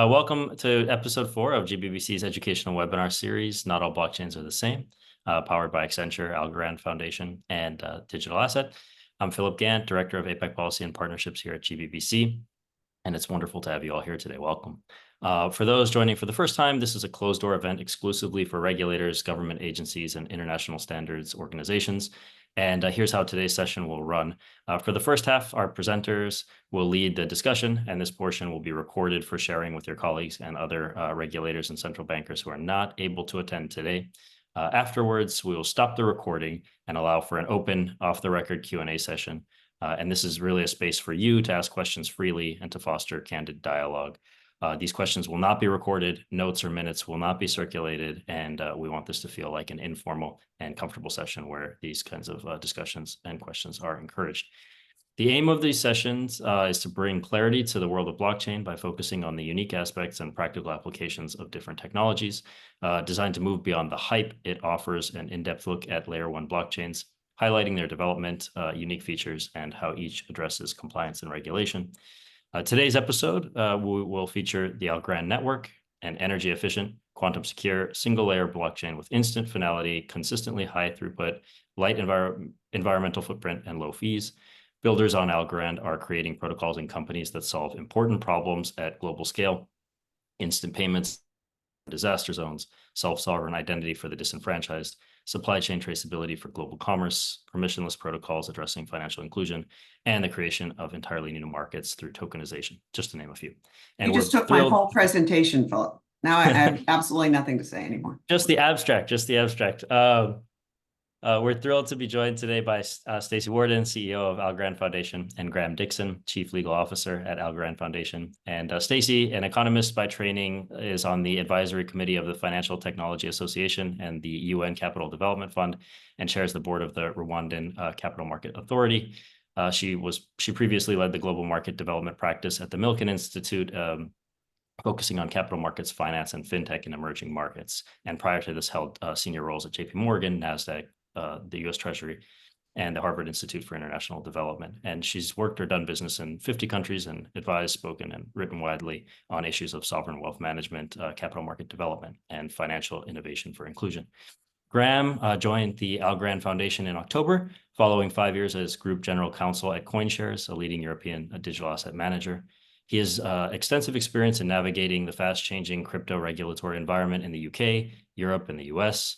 Welcome to episode 4 of GBBC's educational webinar series, Not All Blockchains Are the Same, powered by Accenture, Algorand Foundation, and Digital Asset. I'm Philip Gant, Director of APAC Policy and Partnerships here at GBBC, and it's wonderful to have you all here today. Welcome. For those joining for the first time, this is a closed-door event exclusively for regulators, government agencies, and international standards organizations. And here's how today's session will run. For the first half, our presenters will lead the discussion, and this portion will be recorded for sharing with your colleagues and other regulators and central bankers who are not able to attend today. Afterwards, we will stop the recording and allow for an open, off-the-record Q&A session. And this is really a space for you to ask questions freely and to foster candid dialogue. These questions will not be recorded, notes or minutes will not be circulated, and we want this to feel like an informal and comfortable session where these kinds of discussions and questions are encouraged. The aim of these sessions is to bring clarity to the world of blockchain by focusing on the unique aspects and practical applications of different technologies. Designed to move beyond the hype, it offers an in-depth look at layer 1 blockchains, highlighting their development, unique features, and how each addresses compliance and regulation. Today's episode will feature the Algorand Network, an energy-efficient, quantum-secure, single-layer blockchain with instant finality, consistently high throughput, light environmental footprint, and low fees. Builders on Algorand are creating protocols and companies that solve important problems at global scale: instant payments, disaster zones, self-sovereign identity for the disenfranchised, supply chain traceability for global commerce, permissionless protocols addressing financial inclusion, and the creation of entirely new markets through tokenization, just to name a few. And you just took my whole presentation, Philip. Now I have absolutely nothing to say anymore. Just the abstract. We're thrilled to be joined today by Stacey Warden, CEO of Algorand Foundation, and Graham Dixon, Chief Legal Officer at Algorand Foundation. And Stacey, an economist by training, is on the advisory committee of the Financial Technology Association and the UN Capital Development Fund, and chairs the board of the Rwandan Capital Market Authority. She previously led the global market development practice at the Milken Institute, focusing on capital markets, finance, and fintech in emerging markets. And prior to this, held senior roles at JP Morgan, NASDAQ, the U.S. Treasury, and the Harvard Institute for International Development. And she's worked or done business in 50 countries and advised, spoken, and written widely on issues of sovereign wealth management, capital market development, and financial innovation for inclusion. Graham joined the Algorand Foundation in October, following 5 years as Group General Counsel at CoinShares, a leading European digital asset manager. He has extensive experience in navigating the fast-changing crypto regulatory environment in the UK, Europe, and the US.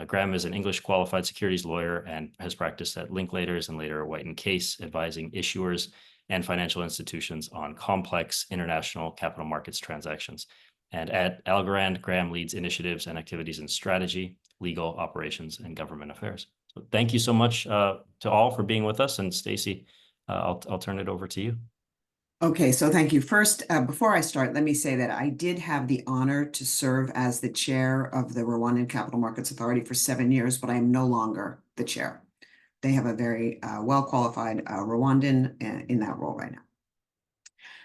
Graham is an English qualified securities lawyer and has practiced at Linklaters and later White & Case, advising issuers and financial institutions on complex international capital markets transactions. And at Algorand, Graham leads initiatives and activities in strategy, legal, operations, and government affairs. So thank you so much to all for being with us. And Stacey, I'll turn it over to you. Okay, so thank you. First, before I start, let me say that I did have the honor to serve as the chair of the Rwandan Capital Markets Authority for 7 years, but I am no longer the chair. They have a very well-qualified Rwandan in that role right now.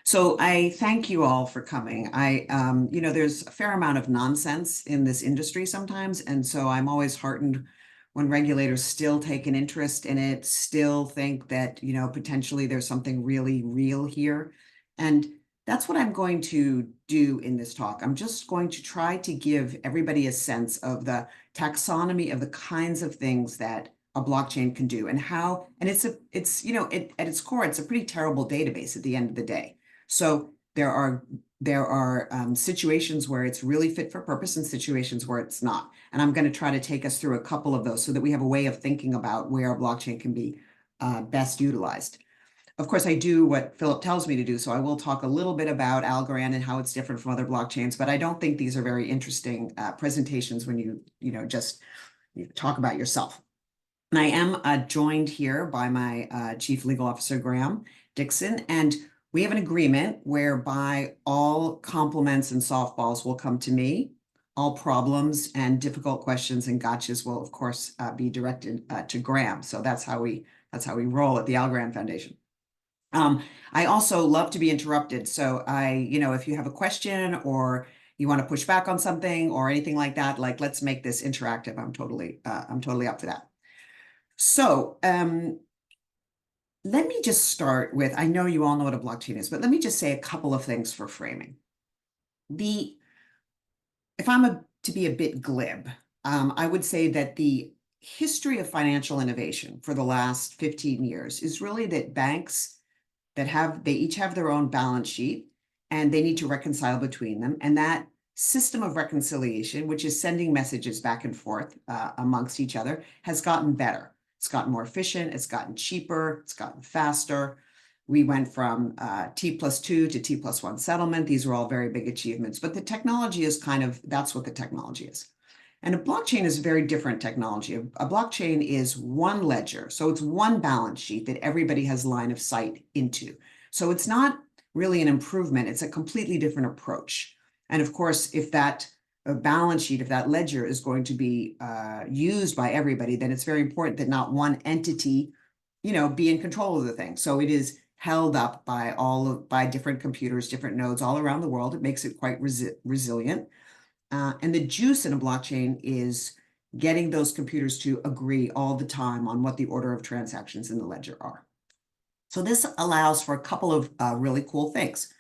So I thank you all for coming. There's a fair amount of nonsense in this industry sometimes, and so I'm always heartened when regulators still take an interest in it, still think that, potentially there's something really real here. And that's what I'm going to do in this talk. I'm just going to try to give everybody a sense of the taxonomy of the kinds of things that a blockchain can do and how, and at its core, it's a pretty terrible database at the end of the day. So there are situations where it's really fit for purpose and situations where it's not. And I'm going to try to take us through a couple of those so that we have a way of thinking about where a blockchain can be best utilized. Of course, I do what Philip tells me to do. So I will talk a little bit about Algorand and how it's different from other blockchains, but I don't think these are very interesting presentations when you talk about yourself. And I am joined here by my Chief Legal Officer, Graham Dixon, and we have an agreement whereby all compliments and softballs will come to me. All problems and difficult questions and gotchas will, of course, be directed to Graham. So that's how we roll at the Algorand Foundation. I also love to be interrupted. So if you have a question or you want to push back on something or anything like that, let's make this interactive. I'm totally up for that. So let me just start with, I know you all know what a blockchain is, but let me just say a couple of things for framing. If I'm to be a bit glib, I would say that the history of financial innovation for the last 15 years is really that banks they each have their own balance sheet and they need to reconcile between them. And that system of reconciliation, which is sending messages back and forth amongst each other, has gotten better. It's gotten more efficient, it's gotten cheaper, it's gotten faster. We went from T+2 to T+1 settlement. These are all very big achievements, but the technology is that's what the technology is. And a blockchain is a very different technology. A blockchain is one ledger. So it's one balance sheet that everybody has line of sight into. So it's not really an improvement. It's a completely different approach. And of course, if that balance sheet, if that ledger is going to be used by everybody, then it's very important that not one entity, be in control of the thing. So it is held up by different computers, different nodes all around the world. It makes it quite resilient. And the juice in a blockchain is getting those computers to agree all the time on what the order of transactions in the ledger are. So this allows for a couple of really cool things.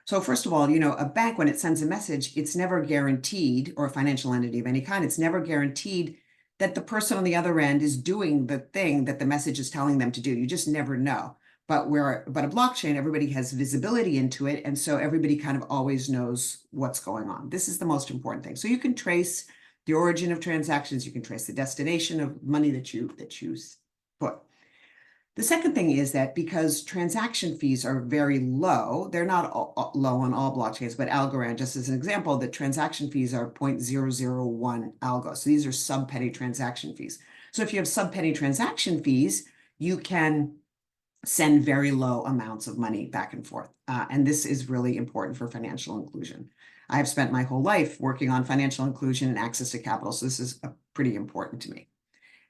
So first of all, a bank, when it sends a message, it's never guaranteed, or a financial entity of any kind, it's never guaranteed that the person on the other end is doing the thing that the message is telling them to do. You just never know. But a blockchain, everybody has visibility into it. And so everybody kind of always knows what's going on. This is the most important thing. So you can trace the origin of transactions. You can trace the destination of money that you put. The second thing is that because transaction fees are very low, they're not low on all blockchains, but Algorand, just as an example, the transaction fees are 0.001 algo. So these are sub-penny transaction fees. So if you have sub-penny transaction fees, you can send very low amounts of money back and forth. And this is really important for financial inclusion. I have spent my whole life working on financial inclusion and access to capital. So this is pretty important to me.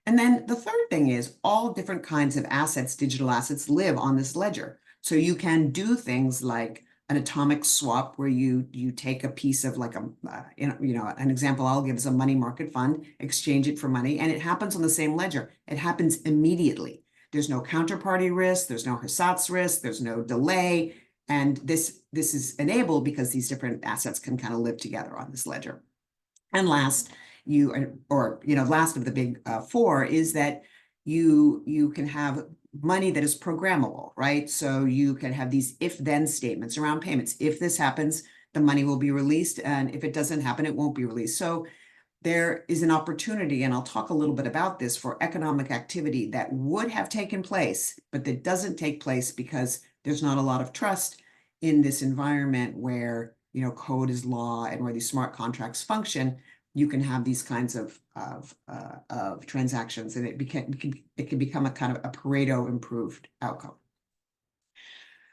And then the third thing is all different kinds of assets, digital assets, live on this ledger. So you can do things like an atomic swap where you take a piece of like an example I'll give is a money market fund, exchange it for money, and it happens on the same ledger. It happens immediately. There's no counterparty risk, there's no ersatz risk, there's no delay. And this is enabled because these different assets can kind of live together on this ledger. And last, last of the big four is that you can have money that is programmable, right? So you can have these if-then statements around payments. If this happens, the money will be released. And if it doesn't happen, it won't be released. So there is an opportunity, and I'll talk a little bit about this, for economic activity that would have taken place, but that doesn't take place because there's not a lot of trust in this environment where, code is law and where these smart contracts function. You can have these kinds of transactions, and it can become a kind of a Pareto improved outcome.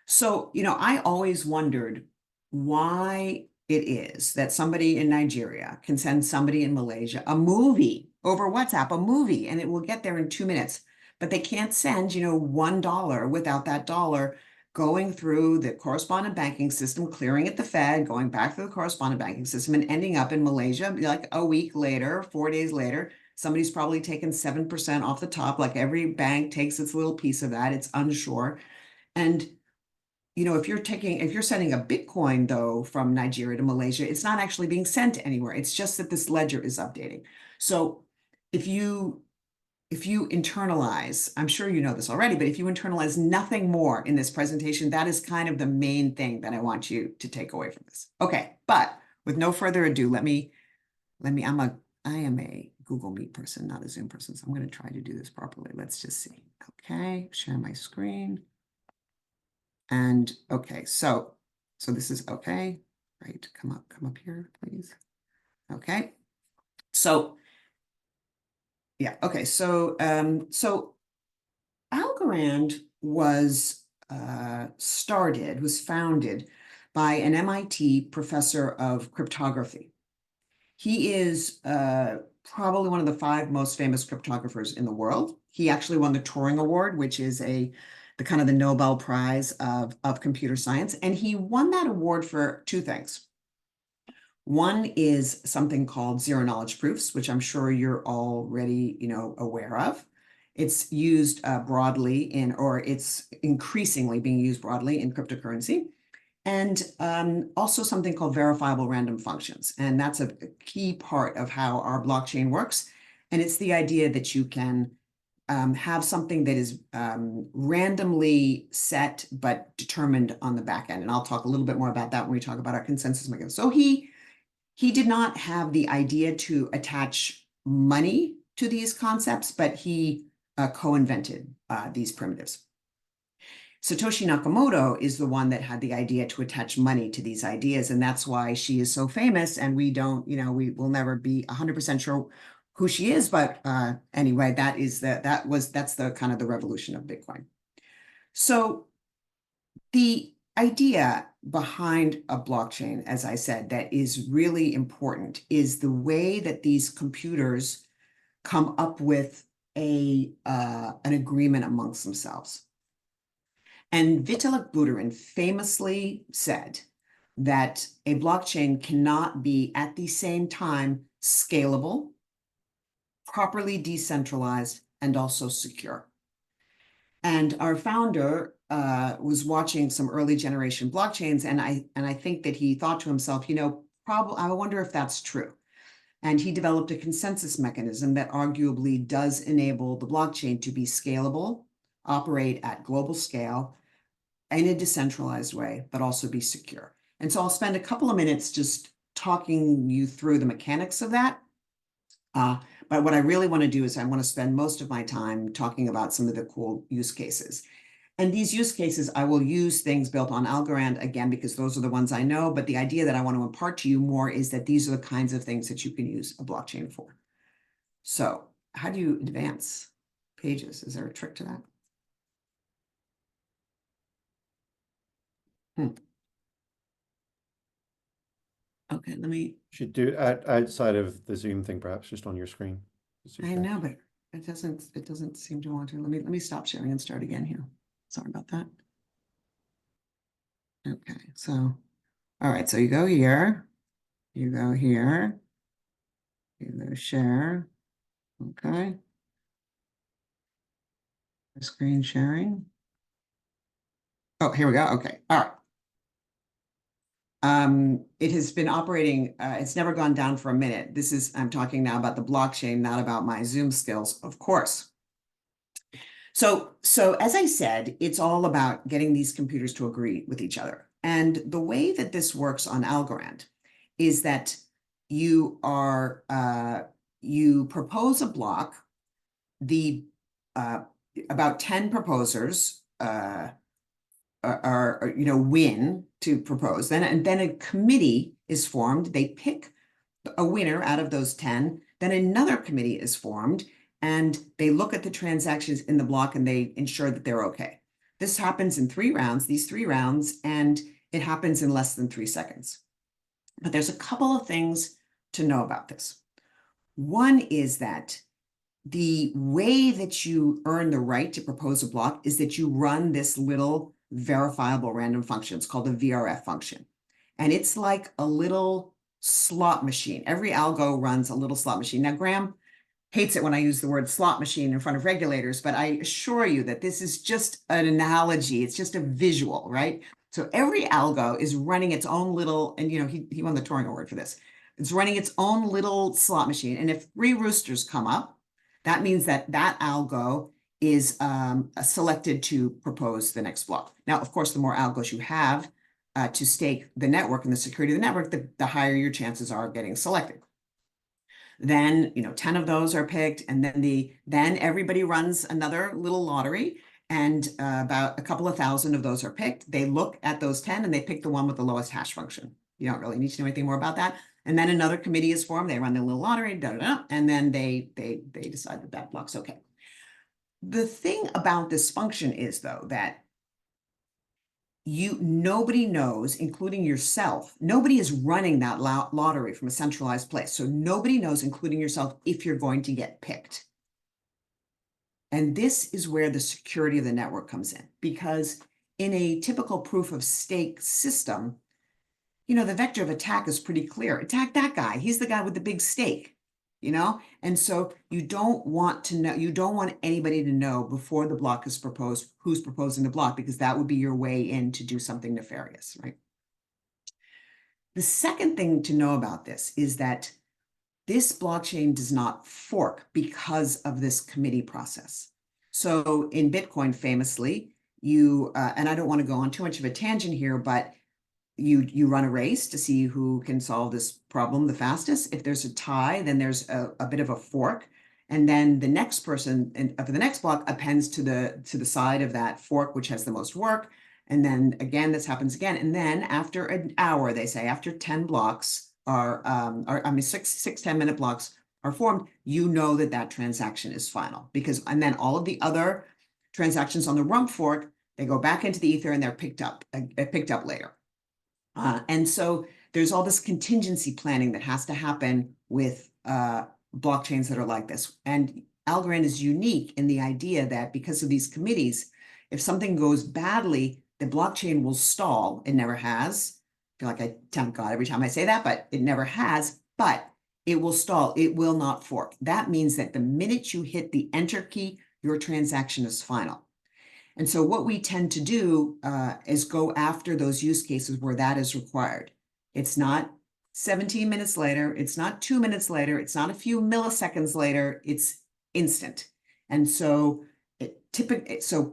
So, I always wondered why it is that somebody in Nigeria can send somebody in Malaysia a movie over WhatsApp, and it will get there in 2 minutes, but they can't send, $1 without that dollar going through the correspondent banking system, clearing at the Fed, going back to the correspondent banking system, and ending up in Malaysia like a week later, 4 days later. Somebody's probably taken 7% off the top, like every bank takes its little piece of that. It's unsure. And if you're sending a Bitcoin though from Nigeria to Malaysia, it's not actually being sent anywhere. It's just that this ledger is updating. So if you internalize, I'm sure you know this already, but if you internalize nothing more in this presentation, that is kind of the main thing that I want you to take away from this. Okay, but with no further ado, I am a Google Meet person, not a Zoom person, so I'm going to try to do this properly. Let's just see. Okay, share my screen. And okay, so this is okay. Right, come up here, please. Okay, so yeah, okay, so Algorand was founded by an MIT professor of cryptography. He is probably one of the 5 most famous cryptographers in the world. He actually won the Turing Award, which is the kind of the Nobel Prize of computer science. And he won that award for 2 things. One is something called zero knowledge proofs, which I'm sure you're already, aware of. It's used broadly it's increasingly being used broadly in cryptocurrency. and also something called verifiable random functions. And that's a key part of how our blockchain works. And it's the idea that you can have something that is randomly set but determined on the back end. And I'll talk a little bit more about that when we talk about our consensus mechanism. So he did not have the idea to attach money to these concepts, but he co-invented these primitives. Satoshi Nakamoto is the one that had the idea to attach money to these ideas, and that's why she is so famous. And we don't, we will never be 100% sure who she is, but anyway, that's the kind of the revolution of Bitcoin. So the idea behind a blockchain, as I said, that is really important is the way that these computers come up with an agreement amongst themselves. And Vitalik Buterin famously said that a blockchain cannot be at the same time scalable, properly decentralized, and also secure. And our founder was watching some early generation blockchains, and I think that he thought to himself, I wonder if that's true. And he developed a consensus mechanism that arguably does enable the blockchain to be scalable, operate at global scale, in a decentralized way, but also be secure. And so I'll spend a couple of minutes just talking you through the mechanics of that. But what I really want to do is I want to spend most of my time talking about some of the cool use cases. And these use cases, I will use things built on Algorand, again, because those are the ones I know. But the idea that I want to impart to you more is that these are the kinds of things that you can use a blockchain for. So how do you advance pages? Is there a trick to that? Okay, let me. Should do it outside of the Zoom thing, perhaps just on your screen. I know, but it doesn't seem to want to. Let me stop sharing and start again here. Sorry about that. Okay, so all right, so you go here, you go here, you go share. Okay. Screen sharing. Oh, here we go. Okay. All right. It has been operating, it's never gone down for a minute. I'm talking now about the blockchain, not about my Zoom skills, of course. So as I said, it's all about getting these computers to agree with each other. And the way that this works on Algorand is that you propose a block, about 10 proposers win to propose. And then a committee is formed. They pick a winner out of those 10. Then another committee is formed, and they look at the transactions in the block and they ensure that they're okay. This happens in these 3 rounds, and it happens in less than 3 seconds. But there's a couple of things to know about this. One is that the way that you earn the right to propose a block is that you run this little verifiable random function. It's called a VRF function. And it's like a little slot machine. Every algo runs a little slot machine. Now, Graham hates it when I use the word slot machine in front of regulators, but I assure you that this is just an analogy. It's just a visual, right? So every algo is running its own little, and he won the Turing Award for this. It's running its own little slot machine. And if 3 roosters come up, that means that algo is selected to propose the next block. Now, of course, the more algos you have to stake the network and the security of the network, the higher your chances are of getting selected. Then, 10 of those are picked, and then everybody runs another little lottery, and about a couple of thousand of those are picked. They look at those 10 and they pick the one with the lowest hash function. You don't really need to know anything more about that. And then another committee is formed. They run their little lottery, and then they decide that block's okay. The thing about this function is, though, that nobody knows, including yourself. Nobody is running that lottery from a centralized place. So nobody knows, including yourself, if you're going to get picked. And this is where the security of the network comes in, because in a typical proof of stake system, the vector of attack is pretty clear. Attack that guy. He's the guy with the big stake, And so you don't want anybody to know before the block is proposed who's proposing the block, because that would be your way in to do something nefarious, right? The second thing to know about this is that this blockchain does not fork because of this committee process. So in Bitcoin, famously, you, and I don't want to go on too much of a tangent here, but you run a race to see who can solve this problem the fastest. If there's a tie, then there's a bit of a fork. And then the next person for the next block appends to the side of that fork, which has the most work. And then again, this happens again. And then after an hour, they say after 10 blocks I mean, 10-minute blocks are formed, you know that that transaction is final and then all of the other transactions on the rump fork, they go back into the ether and they're picked up later. And so there's all this contingency planning that has to happen with blockchains that are like this. And Algorand is unique in the idea that because of these committees, if something goes badly, the blockchain will stall. It never has. I feel like I tempt God every time I say that, but it never has. But it will stall. It will not fork. That means that the minute you hit the enter key, your transaction is final. And so what we tend to do is go after those use cases where that is required. It's not 17 minutes later. It's not 2 minutes later. It's not a few milliseconds later. It's instant. And so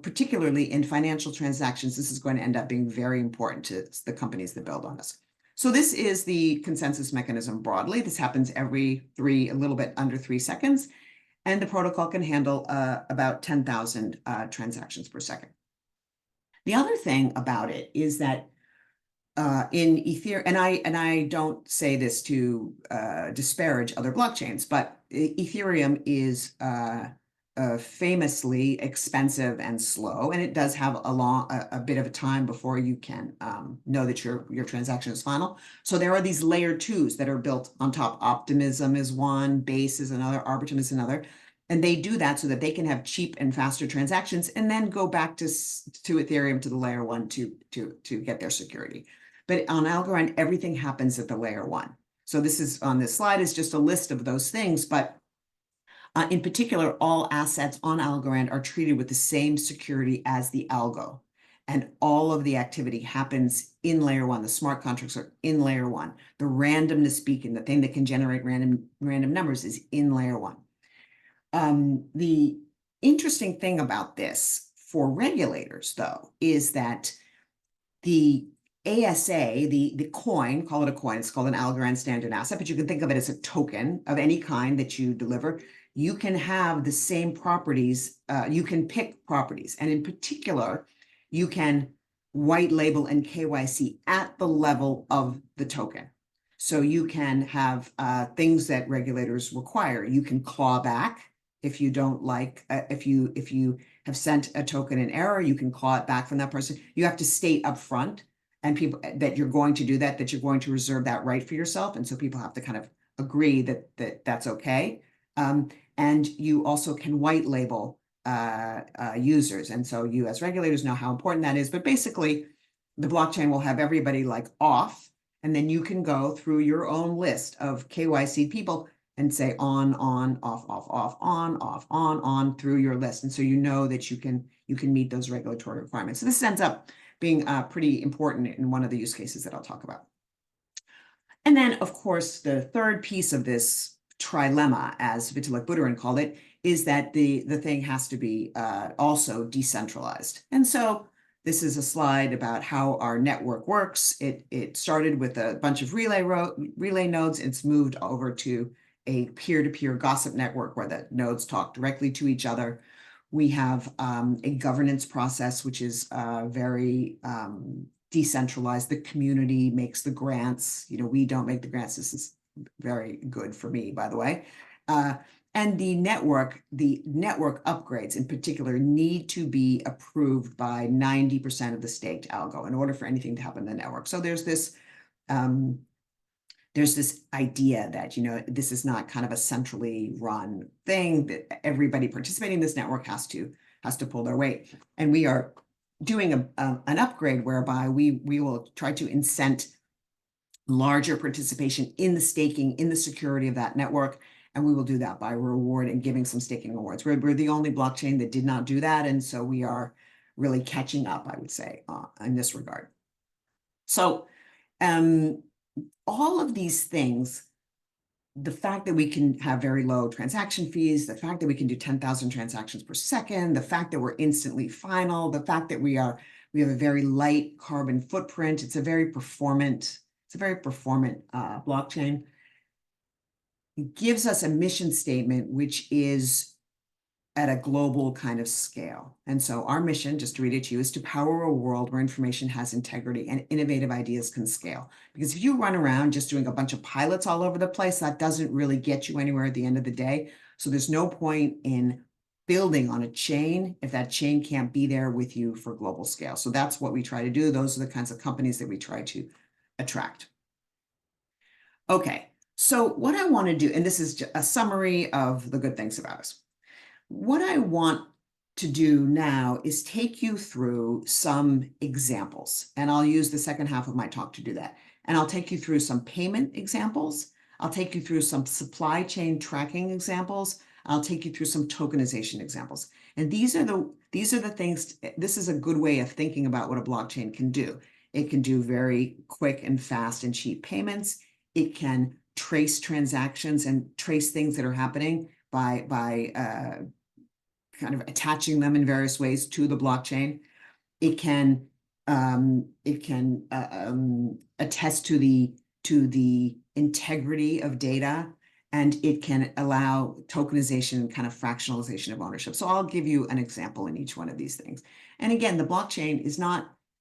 particularly in financial transactions, this is going to end up being very important to the companies that build on this. So this is the consensus mechanism broadly. This happens a little bit under 3 seconds. And the protocol can handle about 10,000 transactions per second. The other thing about it is that in Ethereum, and I don't say this to disparage other blockchains, but Ethereum is famously expensive and slow, and it does have a bit of a time before you can know that your transaction is final. So there are these layer 2s that are built on top. Optimism is one, Base is another, Arbitrum is another, and they do that so that they can have cheap and faster transactions, and then go back to Ethereum, to the layer 1 to get their security. But on Algorand, everything happens at the layer 1. So this is on this slide is just a list of those things, but in particular, all assets on Algorand are treated with the same security as the algo. And all of the activity happens in layer 1. The smart contracts are in layer 1. The randomness beacon, the thing that can generate random numbers, is in layer 1. The interesting thing about this for regulators, though, is that the ASA, the coin, call it a coin, it's called an Algorand standard asset, but you can think of it as a token of any kind that you deliver. You can have the same properties, you can pick properties, and in particular, you can white label and KYC at the level of the token. So you can have things that regulators require. You can claw back if you don't like, if you have sent a token in error, you can claw it back from that person. You have to state upfront and people that you're going to do that you're going to reserve that right for yourself. And so people have to kind of agree that that's okay. And you also can white label users. And so you as regulators know how important that is. But basically, the blockchain will have everybody like off, and then you can go through your own list of KYC people and say on, off, on through your list. And so you know that you can meet those regulatory requirements. So this ends up being pretty important in one of the use cases that I'll talk about. And then, of course, the third piece of this trilemma, as Vitalik Buterin called it, is that the thing has to be also decentralized. And so this is a slide about how our network works. It started with a bunch of relay nodes. It's moved over to a peer-to-peer gossip network where the nodes talk directly to each other. We have a governance process, which is very decentralized. The community makes the grants. We don't make the grants. This is very good for me, by the way. And the network upgrades in particular need to be approved by 90% of the staked algo in order for anything to happen in the network. So there's this idea that, this is not kind of a centrally run thing, that everybody participating in this network has to pull their weight. And we are doing an upgrade whereby we will try to incent larger participation in the staking, in the security of that network. And we will do that by reward and giving some staking awards. We're the only blockchain that did not do that. And so we are really catching up, I would say, in this regard. So all of these things, the fact that we can have very low transaction fees, the fact that we can do 10,000 transactions per second, the fact that we're instantly final, the fact that we have a very light carbon footprint. It's a very performant blockchain. It gives us a mission statement, which is at a global kind of scale. And so our mission, just to read it to you, is to power a world where information has integrity and innovative ideas can scale. Because if you run around just doing a bunch of pilots all over the place, that doesn't really get you anywhere at the end of the day. So there's no point in building on a chain if that chain can't be there with you for global scale. So that's what we try to do. Those are the kinds of companies that we try to attract. Okay, so what I want to do, and this is a summary of the good things about us. What I want to do now is take you through some examples, and I'll use the second half of my talk to do that. And I'll take you through some payment examples. I'll take you through some supply chain tracking examples. I'll take you through some tokenization examples. And these are the things, this is a good way of thinking about what a blockchain can do. It can do very quick and fast and cheap payments. It can trace transactions and trace things that are happening by kind of attaching them in various ways to the blockchain. It can attest to the integrity of data, and it can allow tokenization and kind of fractionalization of ownership. So I'll give you an example in each one of these things. And again, the blockchain is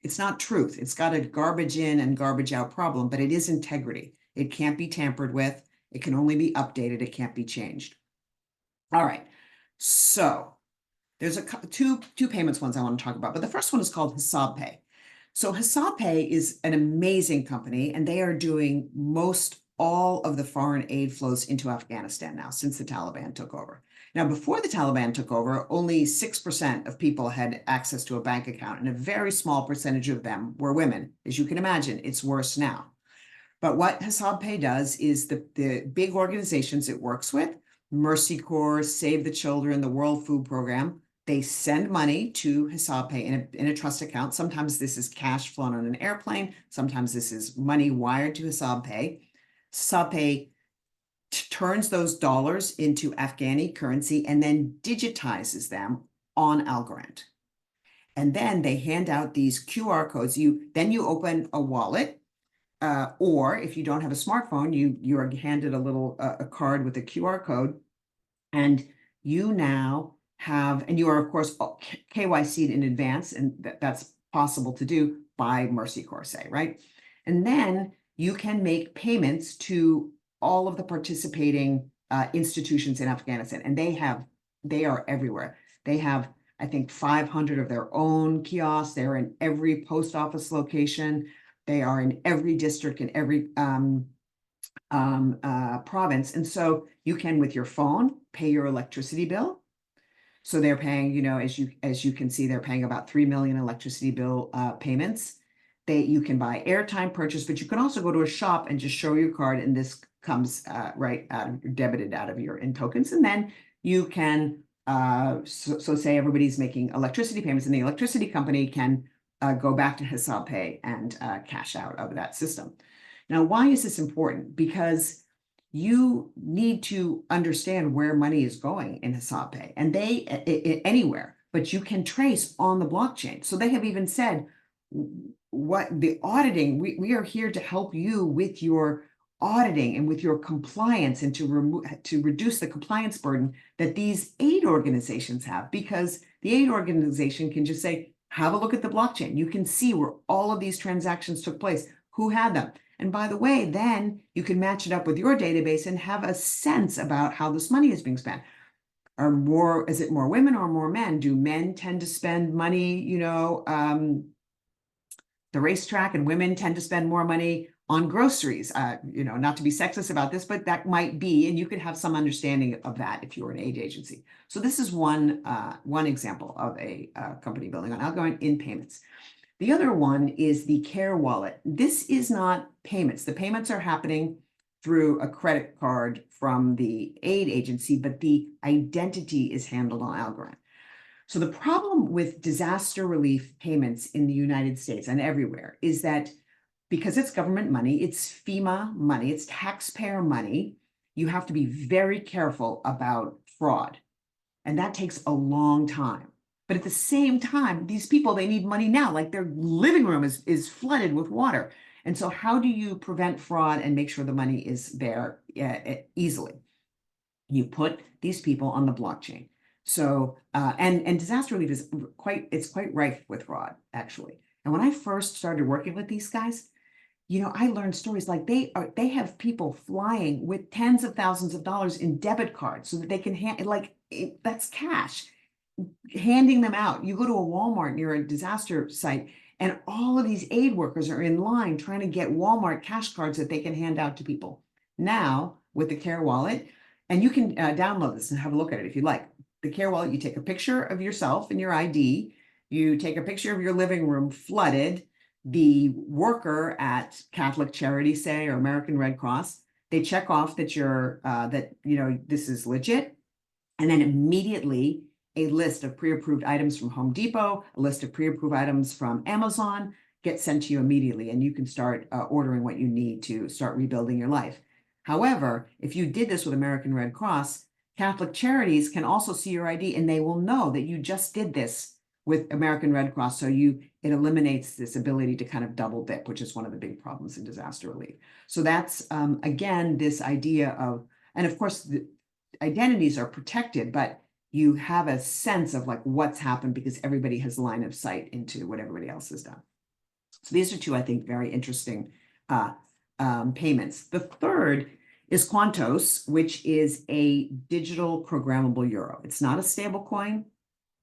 it's not truth. It's got a garbage in and garbage out problem, but it is integrity. It can't be tampered with. It can only be updated. It can't be changed. All right. So there's two payments ones I want to talk about, but the first one is called HisabPay. So HisabPay is an amazing company, and they are doing most all of the foreign aid flows into Afghanistan now since the Taliban took over. Now, before the Taliban took over, only 6% of people had access to a bank account, and a very small percentage of them were women. As you can imagine, it's worse now. But what HisabPay does is the big organizations it works with, Mercy Corps, Save the Children, the World Food Program, they send money to HisabPay in a trust account. Sometimes this is cash flown on an airplane. Sometimes this is money wired to HisabPay. HisabPay turns those dollars into Afghani currency and then digitizes them on Algorand. And then they hand out these QR codes. Then you open a wallet, or if you don't have a smartphone, you are handed a card with a QR code, and you now have, and you are of course KYC'd in advance, and that's possible to do by Mercy Corps, say, right? And then you can make payments to all of the participating institutions in Afghanistan, and they are everywhere. They have, I think, 500 of their own kiosks. They're in every post office location. They are in every district, in every province. And so you can, with your phone, pay your electricity bill. So they're paying, as you can see, they're paying about 3 million electricity bill payments. You can buy airtime purchase, but you can also go to a shop and just show your card, and this comes debited out of your in tokens. And then you can, so say everybody's making electricity payments, and the electricity company can go back to HisabPay and cash out of that system. Now, why is this important? Because you need to understand where money is going in HisabPay, and anywhere, but you can trace on the blockchain. So they have even said, what the auditing, we are here to help you with your auditing and with your compliance, and to reduce the compliance burden that these aid organizations have, because the aid organization can just say, have a look at the blockchain. You can see where all of these transactions took place, who had them. And by the way, then you can match it up with your database and have a sense about how this money is being spent. Is it more women or more men? Do men tend to spend money, the racetrack, and women tend to spend more money on groceries? Not to be sexist about this, but that might be, and you could have some understanding of that if you're an aid agency. So this is one example of a company building on Algorand in payments. The other one is the Care Wallet. This is not payments. The payments are happening through a credit card from the aid agency, but the identity is handled on Algorand. So the problem with disaster relief payments in the United States and everywhere is that because it's government money, it's FEMA money, it's taxpayer money, you have to be very careful about fraud. And that takes a long time. But at the same time, these people, they need money now, like their living room is flooded with water. And so how do you prevent fraud and make sure the money is there easily? You put these people on the blockchain. So, and disaster relief is it's quite rife with fraud, actually. And when I first started working with these guys, I learned stories like they have people flying with tens of thousands of dollars in debit cards so that they can that's cash, handing them out. You go to a Walmart near a disaster site, and all of these aid workers are in line trying to get Walmart cash cards that they can hand out to people. Now, with the Care Wallet, and you can download this and have a look at it if you like. The Care Wallet, you take a picture of yourself and your ID, you take a picture of your living room flooded, the worker at Catholic Charity, say, or American Red Cross, they check off that this is legit. And then immediately a list of pre-approved items from Home Depot, a list of pre-approved items from Amazon gets sent to you immediately, and you can start ordering what you need to start rebuilding your life. However, if you did this with American Red Cross, Catholic Charities can also see your ID, and they will know that you just did this with American Red Cross. So it eliminates this ability to kind of double dip, which is one of the big problems in disaster relief. So that's, again, this idea of, and of course, the identities are protected, but you have a sense of like what's happened because everybody has line of sight into what everybody else has done. So these are two, I think, very interesting payments. The third is Quantos, which is a digital programmable euro. It's not a stable coin.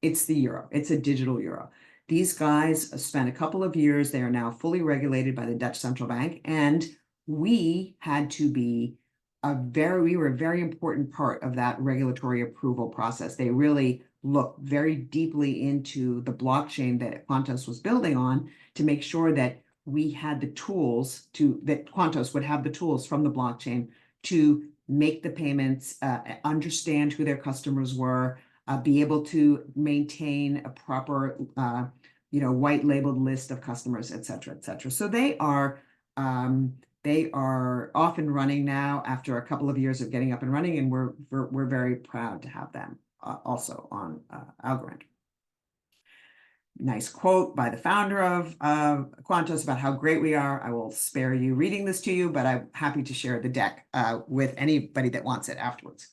It's the euro. It's a digital euro. These guys spent a couple of years. They are now fully regulated by the Dutch Central Bank. And we had to be we were a very important part of that regulatory approval process. They really looked very deeply into the blockchain that Quantos was building on to make sure that we had the tools that Quantos would have the tools from the blockchain to make the payments, understand who their customers were, be able to maintain a proper, white labeled list of customers, et cetera, et cetera. So they are off and running now after a couple of years of getting up and running, and we're very proud to have them also on Algorand. Nice quote by the founder of Quantos about how great we are. I will spare you reading this to you, but I'm happy to share the deck with anybody that wants it afterwards.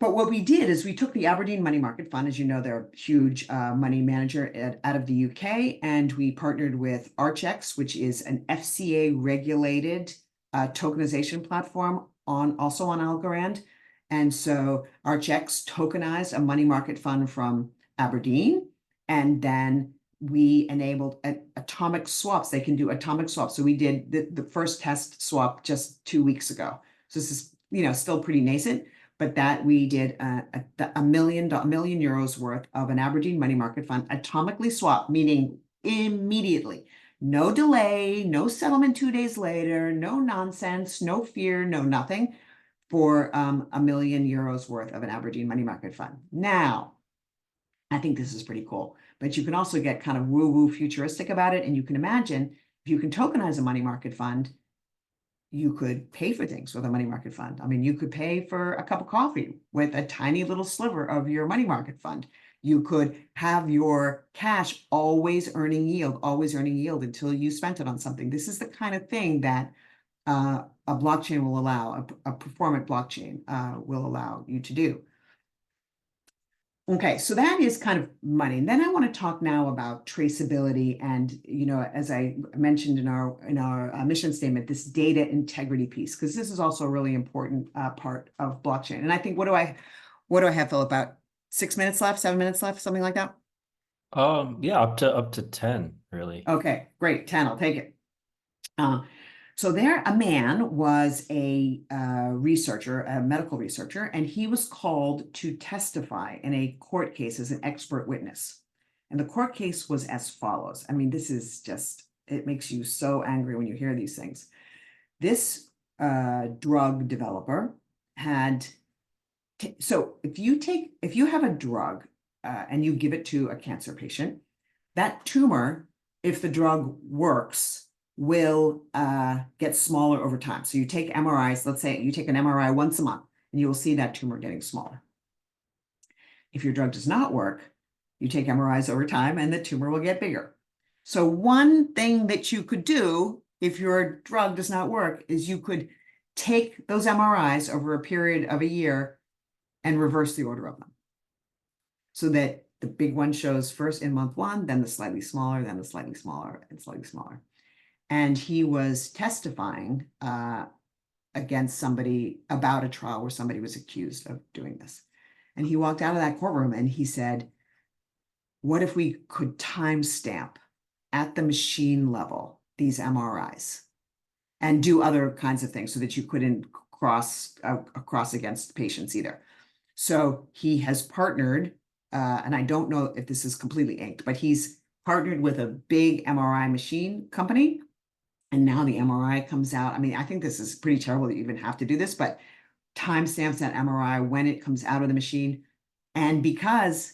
But what we did is we took the Aberdeen Money Market Fund, as you know, they're a huge money manager out of the UK, and we partnered with Archex, which is an FCA-regulated tokenization platform also on Algorand. And so Archex tokenized a money market fund from Aberdeen, and then we enabled atomic swaps. They can do atomic swaps. So we did the first test swap just 2 weeks ago. So this is, still pretty nascent, but that we did a million euros worth of an Aberdeen money market fund atomically swapped, meaning immediately. No delay, no settlement 2 days later, no nonsense, no fear, no nothing, for a million euros worth of an Aberdeen money market fund. Now, I think this is pretty cool, but you can also get kind of woo-woo futuristic about it. And you can imagine if you can tokenize a money market fund, you could pay for things with a money market fund. I mean, you could pay for a cup of coffee with a tiny little sliver of your money market fund. You could have your cash always earning yield until you spent it on something. This is the kind of thing that a blockchain will allow, a performant blockchain will allow you to do. Okay, so that is kind of money. And then I want to talk now about traceability and, as I mentioned in our mission statement, this data integrity piece, because this is also a really important part of blockchain. And I think, what do I have, Phil, about 6 minutes left, 7 minutes left, something like that? Yeah, up to 10, really. Okay, great, 10, I'll take it. So a man was a researcher, a medical researcher, and he was called to testify in a court case as an expert witness. And the court case was as follows. I mean, this is just, it makes you so angry when you hear these things. This drug developer had, so if you have a drug and you give it to a cancer patient, that tumor, if the drug works, will get smaller over time. So you take MRIs, let's say you take an MRI once a month, and you will see that tumor getting smaller. If your drug does not work, you take MRIs over time and the tumor will get bigger. So one thing that you could do if your drug does not work is you could take those MRIs over a period of a year and reverse the order of them. So that the big one shows first in month 1, then the slightly smaller, then the slightly smaller, and slightly smaller. And he was testifying against somebody about a trial where somebody was accused of doing this. And he walked out of that courtroom and he said, what if we could timestamp at the machine level these MRIs and do other kinds of things so that you couldn't cross against patients either? So he has partnered, and I don't know if this is completely inked, but he's partnered with a big MRI machine company. And now the MRI comes out. I mean, I think this is pretty terrible that you even have to do this, but timestamps that MRI when it comes out of the machine. And because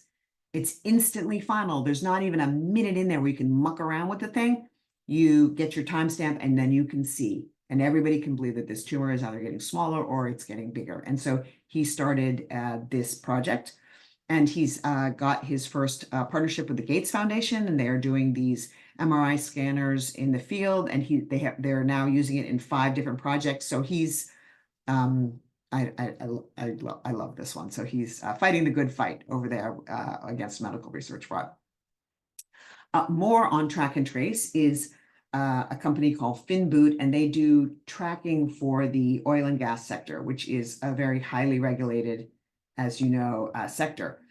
it's instantly final, there's not even a minute in there where you can muck around with the thing. You get your timestamp and then you can see, and everybody can believe that this tumor is either getting smaller or it's getting bigger. And so he started this project, and he's got his first partnership with the Gates Foundation, and they're doing these MRI scanners in the field, and they're now using it in 5 different projects. So he's I love this one. So he's fighting the good fight over there against medical research fraud. More on track and trace is a company called Finboot, and they do tracking for the oil and gas sector, which is a very highly regulated, as you know, sector.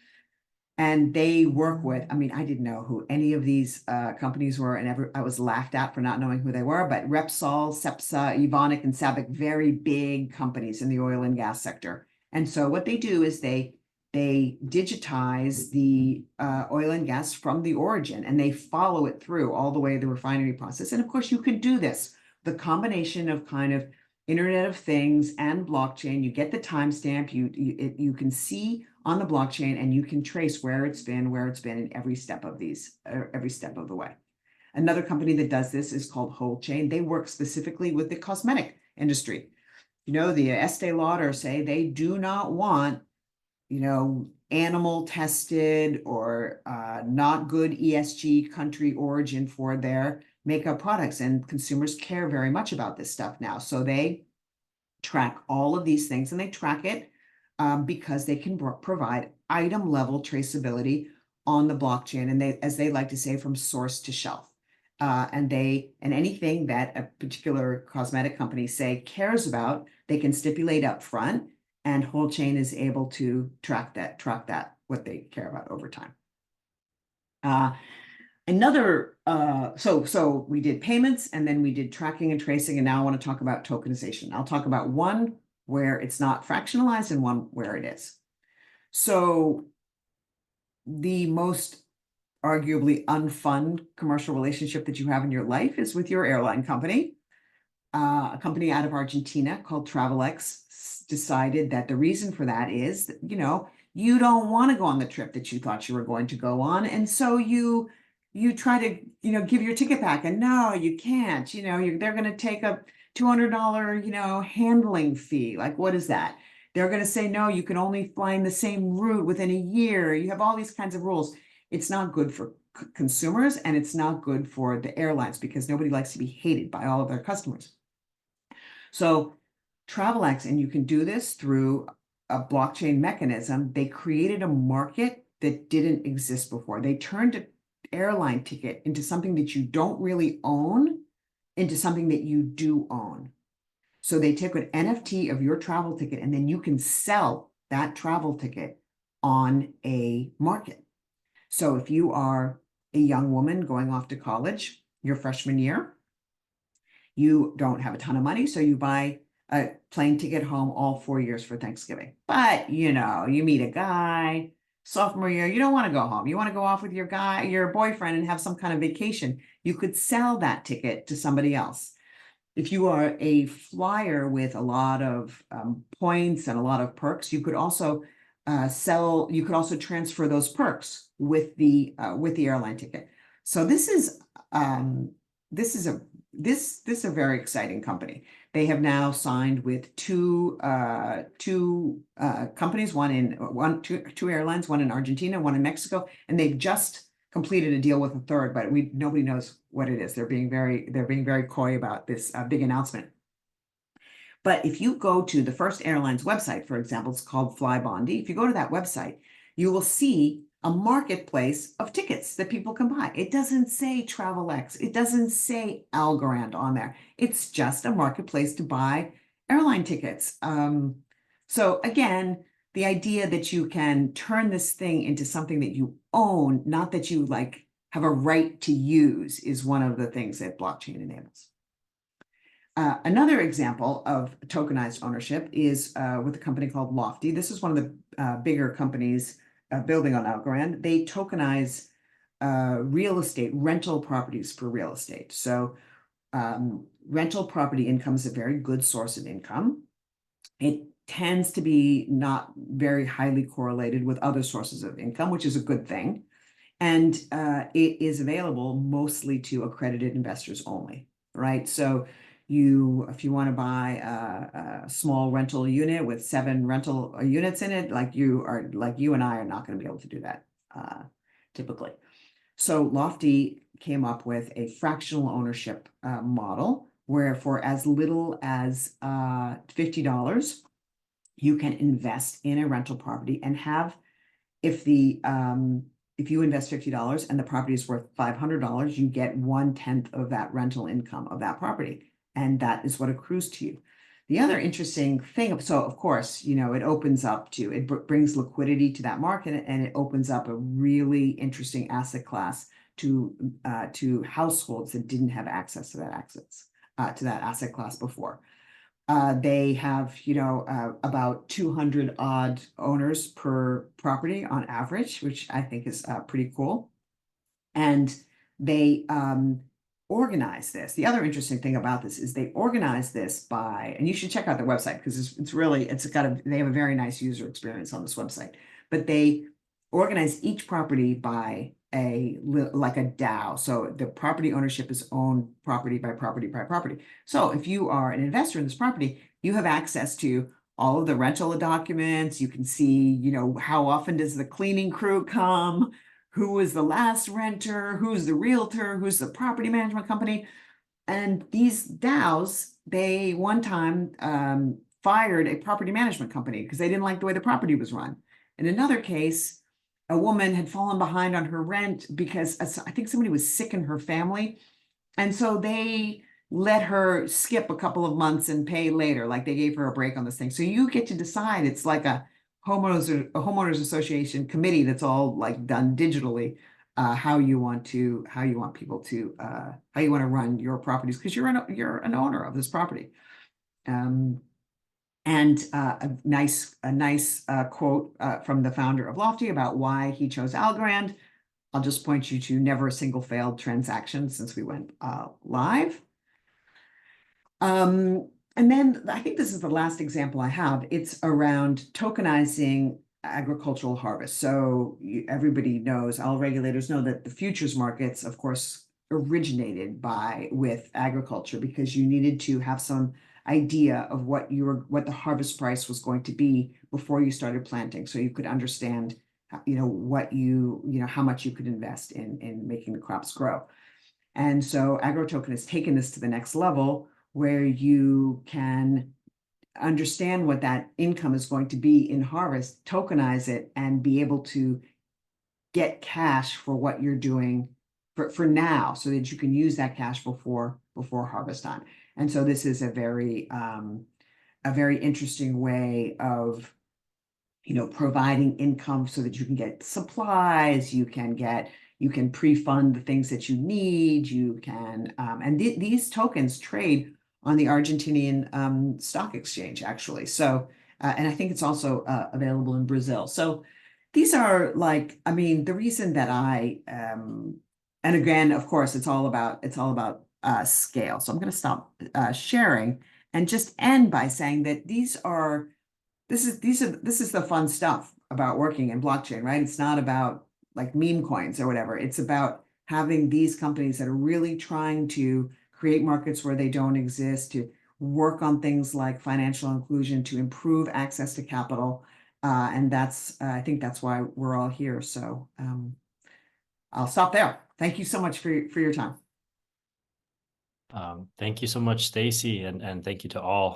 And they work with, I mean, I didn't know who any of these companies were, and I was laughed at for not knowing who they were, but Repsol, Cepsa, Evonik, and Sabic, very big companies in the oil and gas sector. And so what they do is they digitize the oil and gas from the origin, and they follow it through all the way the refinery process. And of course, you can do this. The combination of kind of Internet of Things and blockchain, you get the timestamp, you can see on the blockchain, and you can trace where it's been in every step of the way. Another company that does this is called WholeChain. They work specifically with the cosmetic industry. You know, the Estee Lauder say they do not want, you know, animal tested or not good ESG country origin for their makeup products. And consumers care very much about this stuff now. So they track all of these things, and they track it because they can provide item level traceability on the blockchain. And they, as they like to say, from source to shelf. And anything that a particular cosmetic company say cares about, they can stipulate up front, and WholeChain is able to track that what they care about over time. So we did payments, and then we did tracking and tracing, and now I want to talk about tokenization. I'll talk about one where it's not fractionalized and one where it is. So the most arguably unfun commercial relationship that you have in your life is with your airline company. A company out of Argentina called Travelex decided that the reason for that is that, you know, you don't want to go on the trip that you thought you were going to go on. And so you try to, you know, give your ticket back, and no, you can't, you know, they're going to take a $200, you know, handling fee. Like, what is that? They're going to say, no, you can only fly in the same route within a year. You have all these kinds of rules. It's not good for consumers, and it's not good for the airlines, because nobody likes to be hated by all of their customers. So Travelex, and you can do this through a blockchain mechanism, they created a market that didn't exist before. They turned an airline ticket into something that you don't really own into something that you do own. So they take an NFT of your travel ticket, and then you can sell that travel ticket on a market. So if you are a young woman going off to college, your freshman year, you don't have a ton of money, so you buy a plane ticket home all 4 years for Thanksgiving. But, you know, you meet a guy, sophomore year, you don't want to go home. You want to go off with your boyfriend and have some kind of vacation. You could sell that ticket to somebody else. If you are a flyer with a lot of points and a lot of perks, you could also transfer those perks with the airline ticket. So this is a this is a very exciting company. They have now signed with two companies, two airlines, one in Argentina, one in Mexico, and they've just completed a deal with a third, but nobody knows what it is. They're being very coy about this big announcement. But if you go to the first airline's website, for example, it's called Flybondi. If you go to that website, you will see a marketplace of tickets that people can buy. It doesn't say TravelX. It doesn't say Algorand on there. It's just a marketplace to buy airline tickets. So again, the idea that you can turn this thing into something that you own, not that you like have a right to use, is one of the things that blockchain enables. Another example of tokenized ownership is with a company called Lofty. This is one of the bigger companies building on Algorand. They tokenize real estate, rental properties for real estate. So rental property income is a very good source of income. It tends to be not very highly correlated with other sources of income, which is a good thing. And it is available mostly to accredited investors only, right? So if you want to buy a small rental unit with 7 rental units in it, like you and I are not going to be able to do that typically. So Lofty came up with a fractional ownership model where for as little as $50, you can invest in a rental property and have, if you invest $50 and the property is worth $500, you get 1/10 of that rental income of that property. And that is what accrues to you. The other interesting thing, so of course, it opens up it brings liquidity to that market, and it opens up a really interesting asset class to households that didn't have access to that asset class before. They have, about 200 odd owners per property on average, which I think is pretty cool. And they organize this. The other interesting thing about this is they organize this by, and you should check out their website because they have a very nice user experience on this website, but they organize each property by like a DAO. So the property ownership is owned property by property by property. So if you are an investor in this property, you have access to all of the rental documents. You can see, how often does the cleaning crew come? Who was the last renter? Who's the realtor? Who's the property management company? And these DAOs, they one time fired a property management company because they didn't like the way the property was run. In another case, a woman had fallen behind on her rent because I think somebody was sick in her family. And so they let her skip a couple of months and pay later, like they gave her a break on this thing. So you get to decide. It's like a homeowners association committee that's all like done digitally, how you want to run your properties, because you're an owner of this property. And a nice quote from the founder of Lofty about why he chose Algorand. I'll just point you to never a single failed transaction since we went live. And then I think this is the last example I have. It's around tokenizing agricultural harvest. So everybody knows, all regulators know that the futures markets, of course, originated with agriculture because you needed to have some idea of what the harvest price was going to be before you started planting, so you could understand, how much you could invest in making the crops grow. And so AgroToken has taken this to the next level, where you can understand what that income is going to be in harvest, tokenize it, and be able to get cash for what you're doing for now, so that you can use that cash before harvest time. And so this is a very interesting way of providing income so that you can get supplies, you can pre-fund the things that you need, and these tokens trade on the Argentinian stock exchange, actually. So, and I think it's also available in Brazil. So these are the reason that and again, of course, it's all about scale. So I'm going to stop sharing and just end by saying that this is the fun stuff about working in blockchain, right? It's not about like meme coins or whatever. It's about having these companies that are really trying to create markets where they don't exist, to work on things like financial inclusion, to improve access to capital. And that's, I think that's why we're all here. So I'll stop there. Thank you so much for your time. Thank you so much, Stacy, and thank you to all.